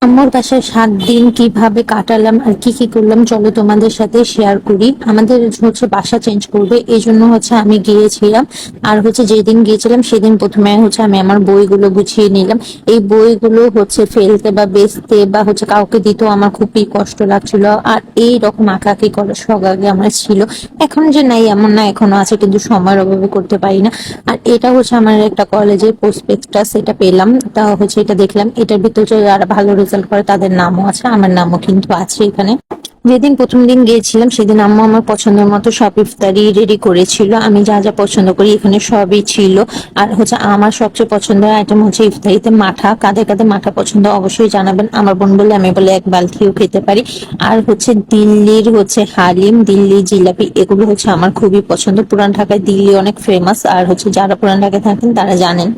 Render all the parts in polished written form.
আমার বাসায় 7 দিন কিভাবে কাটালাম আর কি কি করলাম চলো তোমাদের সাথে শেয়ার করি। আমাদের বাসা চেঞ্জ করবে, এই জন্য আমি গিয়েছিলাম। আর যেদিন গিয়েছিলাম সেদিন প্রথমে আমি আমার বইগুলো গুছিয়ে নিলাম। এই বইগুলো ফেলতে বা বেচতে বা কাউকে দিতেও আমার খুবই কষ্ট লাগছিল। আর এই রকম আঁকাআঁকি করার শখ আগে আমার ছিল, এখন যে নাই এমন না, এখনো আছে কিন্তু সময়ের অভাবে করতে পারি না। আর এটা আমার একটা কলেজের প্রসপেক্টাস, এটা পেলাম। তা এটা দেখলাম, এটার ভিতরে যারা ভালো রেজাল্ট করে তাদের নামও আছে, আমার নামও কিন্তু আছে এখানে। যেদিন প্রথম দিন গিয়েছিলাম সেদিন আম্মু আমার পছন্দের মতো সব ইফতারি রেডি করেছিল, আমি যা যা পছন্দ করি এখানে সবই ছিল। আর আমার সবচেয়ে পছন্দের আইটেম ইফতারিতে মাঠা। কাদের কাদের মাঠা পছন্দ অবশ্যই জানাবেন। আমার বোন বলে আমি বলে এক বালতিও খেতে পারি। আর দিল্লির হালিম, দিল্লি জিলাপি, এগুলো আমার খুবই পছন্দ। পুরান ঢাকায় দিল্লি অনেক ফেমাস, আর যারা পুরান ঢাকায় থাকেন তারা জানেন।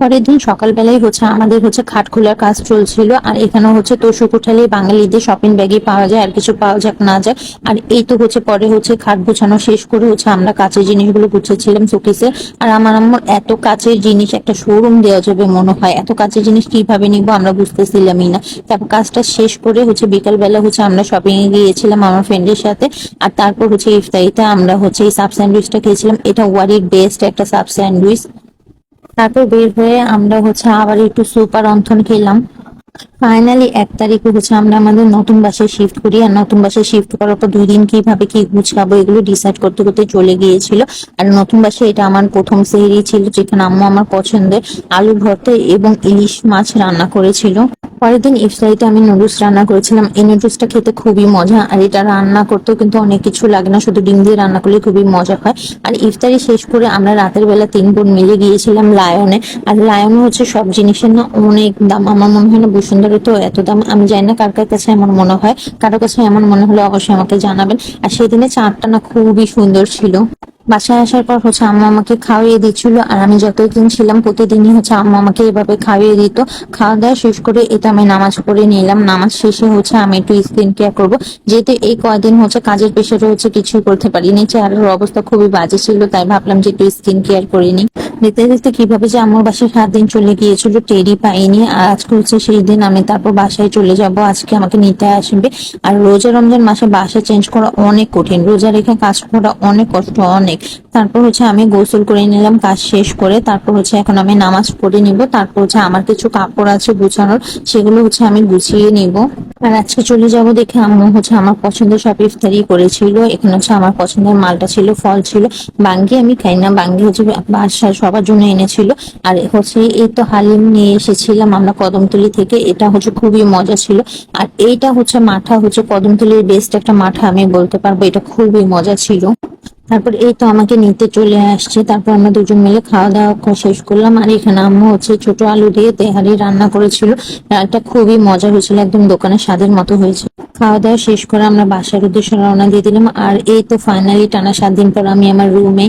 পরের দিন সকালবেলায় আমাদের খাট খোলার কাজ চলছিল। আর এখানে তোষক উঠালে বাঙালিদের শপিং ব্যাগই পাওয়া যায়, আর কিছু পাওয়া যাক না যায়। আর এই তো পরে খাট গুছানো শেষ করে আমরা কাঁচের জিনিসগুলো গুছিয়েছিলাম শোকেসে। আর আমার আম্মুর এত কাঁচের জিনিস, একটা শোরুম দেওয়া যাবে মনে হয়, এত কাঁচের জিনিস কিভাবে নিবো আমরা বুঝতেছিলামই না। তারপর কাজটা শেষ করে বিকাল বেলা আমরা শপিং এ গিয়েছিলাম আমার ফ্রেন্ডের সাথে। আর তারপর ইফতারিতে আমরা এই সাব স্যান্ডউইচটা খেয়েছিলাম, এটা ওয়ারির বেস্ট একটা সাব স্যান্ডউইচ। তারপর বের হয়ে আমরা আবার একটু স্যুপ আর অন্থন খেলাম। ফাইনালি 1 তারিখে আমরা আমাদের নতুন বাসায় শিফট করি। আর নতুন বাসায় শিফট করার পর 2 দিন কিভাবে কি গুছাবো এগুলো ডিসাইড করতে করতে চলে গিয়েছিল। আর নতুন বাসায় এটা আমার প্রথম সেহরি ছিল, যেখানে আম্মু আমার পছন্দের আলু ভর্তা এবং ইলিশ মাছ রান্না করেছিল। পরের দিন ইফতারিতে আমি নুডলস রান্না করেছিলাম। এই নুডলসটা খেতে খুবই মজা, আর এটা রান্না করতেও কিন্তু অনেক কিছু লাগে না, শুধু ডিম দিয়ে রান্না করলে খুবই মজা হয়। আর ইফতারি শেষ করে আমরা রাতের বেলা 3 বোন মিলে গিয়েছিলাম লায়নে। আর লায়নে সব জিনিসের না অনেক দাম, আমার মনে হয় না বসুন্ধরা তো এত দাম। আমি জানি না কার কার কাছে এমন মনে হয়, কারো কাছে এমন মনে হলে অবশ্যই আমাকে জানাবেন। আর সেদিনে চাটটা না খুবই সুন্দর ছিল। বাসায় আসার পর আম্মু আমাকে খাওয়িয়ে দিচ্ছিল। আর আমি যতদিন ছিলাম প্রতিদিনই আম্মু আমাকে এভাবে খাওয়িয়ে দিত। খাওয়া দাওয়া শেষ করে এটা আমি নামাজ পড়ে নিলাম। নামাজ শেষে আমি একটু স্কিন কেয়ার করবো, যেহেতু এই কয়দিন কাজের প্রেশারে কিছুই করতে পারিনি, চেহারার অবস্থা খুবই বাজে ছিল, তাই ভাবলাম যে একটু স্কিন কেয়ার করে নিই। দেখতে দেখতে কিভাবে যে আমার বাসায় 7 দিন চলে গিয়েছিল টেরই পাইনি। আর আজকে সেই দিন, আমি তারপর বাসায় চলে যাব, আজকে আমাকে নিতে আসবে। আর রোজা রমজান মাসে বাসা চেঞ্জ করা অনেক কঠিন, রোজা রেখে কাজ করা অনেক কষ্ট, অনেক। তারপর আমি গোসল করে নিলাম কাজ শেষ করে। তারপর এখন আমি নামাজ পড়ে নিব। তারপর আমার কিছু কাপড় আছে গুছানোর, সেগুলো আমি গুছিয়ে নিব। আর আজকে চলে যাব দেখে আম্মু আমার পছন্দের সব ইফতারি করেছিল। এখানে আমার পছন্দের মালটা ছিল, ফল ছিল। বাঙ্গি আমি খাই না, বাঙ্গি বাসায় সবার জন্য এনেছিল। আর এই তো হালিম নিয়ে এসেছিলাম আমরা কদমতলি থেকে, এটা খুবই মজা ছিল। আর এইটা মাঠা কদমতলির বেস্ট একটা মাঠা আমি বলতে পারবো, এটা খুবই মজা ছিল। তারপর এই তো আমাকে নিতে চলে আসছে। তারপর আমরা দুজন মিলে খাওয়া দাওয়া শেষ করলাম। আর এখানে আম্মু ছোট আলু দিয়ে তেহারি রান্না করেছিল, এটা খুবই মজা হয়েছিল, একদম দোকানের স্বাদের মতো হয়েছে। খাওয়া দাওয়া শেষ করে আমরা বাসার উদ্দেশ্যে রওনা দিয়ে দিলাম। আর এই তো ফাইনালি টানা 7 দিন পর আমি আমার রুমে।